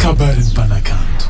kabarin'ny mpanakanto.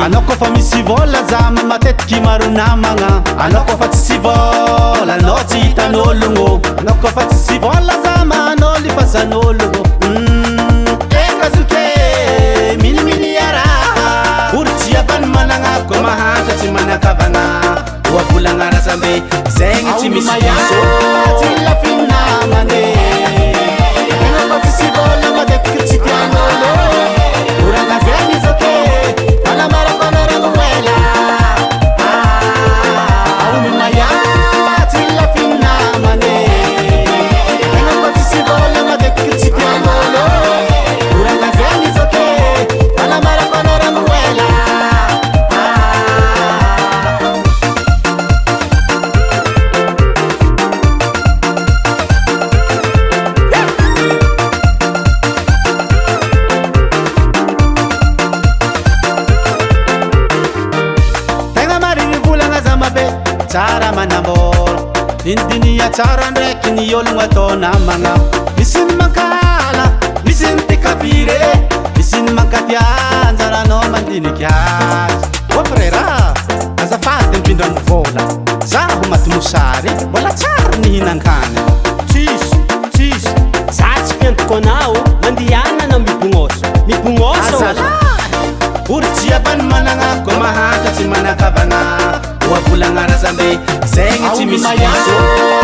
Anao kofa misy vola zama matetiky maro namagna. Anao kofa tsisy vola anao tsy hitan'ologno. Anao kofa tsisy vola zama anao lifasan'ologno. Ekazoke minimini araha orotsy avany managna koa mahanta tsy manakavagna. Oavolagna razambe zegny tsy misy maso tsy lafiny namagny. Anao kofa tsisy vola matetiky tsy tian'olo. Oragna zegny zoke tsara manambola dindinia tsara ndraiky ny ologno atao namagna. Misy ny mankala, misy ny tikavire, misy ny mankaty anjaranao mandiniky azy. O frera, azafady mpindra ny vola zaho maty mosary mbola tsara ny hinan-kany. Tsisy za tsy fiantoko anao mandianana mibognoso orotsy avany managna koa mahanta tsy manakavagna. Oavolagna razambe zegny tsy misy maso